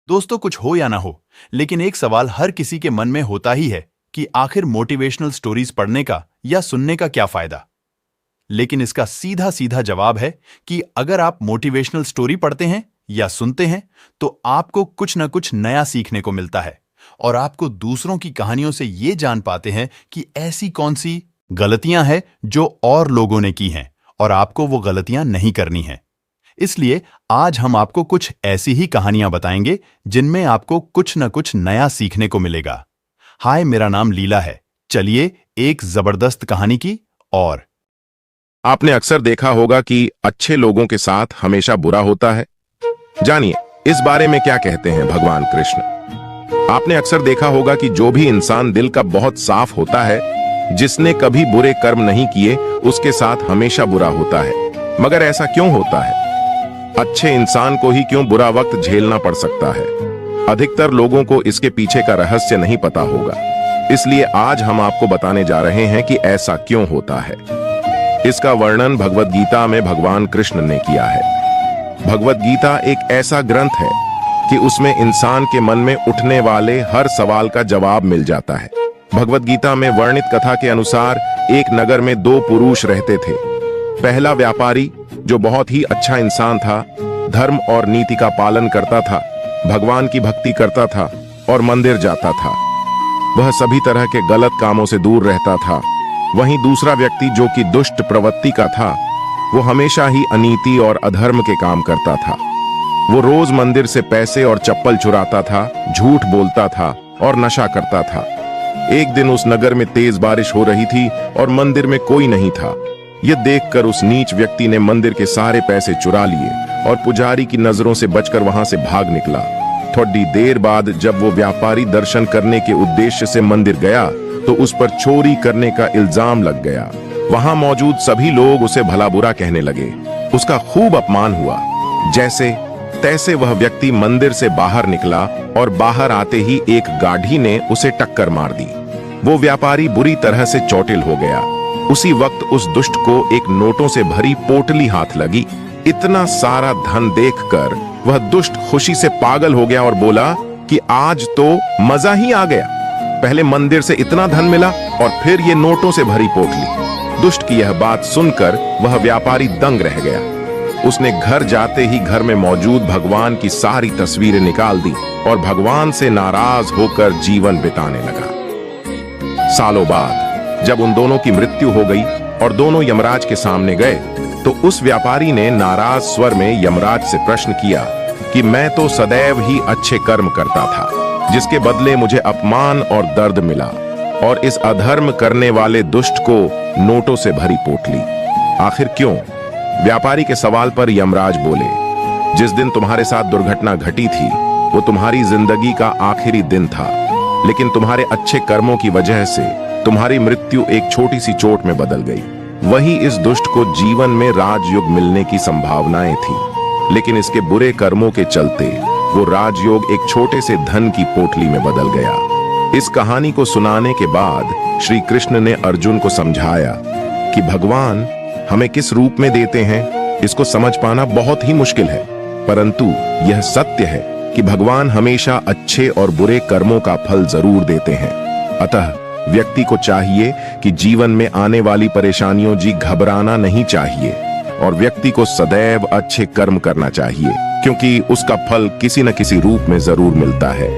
दोस्तों, कुछ हो या ना हो, लेकिन एक सवाल हर किसी के मन में होता ही है कि आखिर मोटिवेशनल स्टोरीज पढ़ने का या सुनने का क्या फायदा। लेकिन इसका सीधा सीधा जवाब है कि अगर आप मोटिवेशनल स्टोरी पढ़ते हैं या सुनते हैं तो आपको कुछ न कुछ नया सीखने को मिलता है और आपको दूसरों की कहानियों से ये जान पाते हैं कि ऐसी कौन सी गलतियां हैं जो और लोगों ने की हैं और आपको वो गलतियां नहीं करनी हैं। इसलिए आज हम आपको कुछ ऐसी ही कहानियां बताएंगे जिनमें आपको कुछ न कुछ नया सीखने को मिलेगा। हाय, मेरा नाम लीला है। चलिए एक जबरदस्त कहानी की और आपने अक्सर देखा होगा कि अच्छे लोगों के साथ हमेशा बुरा होता है। जानिए इस बारे में क्या कहते हैं भगवान कृष्ण। आपने अक्सर देखा होगा कि जो भी इंसान दिल का बहुत साफ होता है, जिसने कभी बुरे कर्म नहीं किए, उसके साथ हमेशा बुरा होता है। मगर ऐसा क्यों होता है? अच्छे इंसान को ही क्यों बुरा वक्त झेलना पड़ सकता है? अधिकतर लोगों को इसके पीछे का रहस्य नहीं पता होगा। इसलिए आज हम आपको बताने जा रहे हैं कि ऐसा क्यों होता है। इसका वर्णन भगवद गीता में भगवान कृष्ण ने किया है। भगवद गीता एक ऐसा ग्रंथ है कि उसमें इंसान के मन में उठने वाले हर सवाल का जवाब मिल जाता है। भगवद गीता में वर्णित कथा के अनुसार एक नगर में दो पुरुष रहते थे। पहला व्यापारी, जो बहुत ही अच्छा इंसान था, धर्म और नीति का पालन करता था, भगवान की भक्ति करता था और मंदिर जाता था। वह सभी तरह के गलत कामों से दूर रहता था। वहीं दूसरा व्यक्ति, जो कि दुष्ट प्रवृत्ति का था, वो हमेशा ही अनीति और अधर्म के काम करता था। वो रोज मंदिर से पैसे और चप्पल चुराता था, झूठ बोलता था और नशा करता था। एक दिन उस नगर में तेज बारिश हो रही थी और मंदिर में कोई नहीं था। यह देखकर उस नीच व्यक्ति ने मंदिर के सारे पैसे चुरा लिए और पुजारी की नजरों से बचकर वहां से भाग निकला। थोड़ी देर बाद जब वो व्यापारी दर्शन करने के उद्देश्य से मंदिर गया तो उस पर चोरी करने का इल्जाम लग गया। वहां मौजूद सभी लोग उसे भला बुरा कहने लगे। उसका खूब अपमान हुआ। जैसे तैसे वह व्यक्ति मंदिर से बाहर निकला और बाहर आते ही एक गाढ़ी ने उसे टक्कर मार दी। वो व्यापारी बुरी तरह से चोटिल हो गया। उसी वक्त उस दुष्ट को एक नोटों से भरी पोटली हाथ लगी। इतना सारा धन देखकर वह दुष्ट खुशी से पागल हो गया और बोला कि आज तो मजा ही आ गया। पहले मंदिर से इतना धन मिला और फिर ये नोटों से भरी पोटली। दुष्ट की यह बात सुनकर वह व्यापारी दंग रह गया। उसने घर जाते ही घर में मौजूद भगवान की सारी तस्वीरें निकाल दी और भगवान से नाराज होकर जीवन बिताने लगा। सालों बाद जब उन दोनों की मृत्यु हो गई और दोनों यमराज के सामने गए तो उस व्यापारी ने नाराज स्वर में यमराज से प्रश्न किया कि मैं तो सदैव ही अच्छे कर्म करता था, जिसके बदले मुझे अपमान और दर्द मिला, और इस अधर्म करने वाले दुष्ट को नोटों से भरी पोटली। आखिर क्यों? व्यापारी के सवाल पर यमराज बोले, जिस दिन तुम्हारे साथ दुर्घटना घटी थी वो तुम्हारी जिंदगी का आखिरी दिन था, लेकिन तुम्हारे अच्छे कर्मों की वजह से तुम्हारी मृत्यु एक छोटी सी चोट में बदल गई। वही इस दुष्ट को जीवन में राजयोग मिलने की संभावनाएं थी, लेकिन इसके बुरे कर्मों के चलते वो राजयोग एक छोटे से धन की पोटली में बदल गया। इस कहानी को सुनाने के बाद श्री कृष्ण ने अर्जुन को समझाया कि भगवान हमें किस रूप में देते हैं इसको समझ पाना बहुत ही मुश्किल है, परंतु यह सत्य है कि भगवान हमेशा अच्छे और बुरे कर्मों का फल जरूर देते हैं। अतः व्यक्ति को चाहिए कि जीवन में आने वाली परेशानियों जी घबराना नहीं चाहिए और व्यक्ति को सदैव अच्छे कर्म करना चाहिए, क्योंकि उसका फल किसी न किसी रूप में जरूर मिलता है।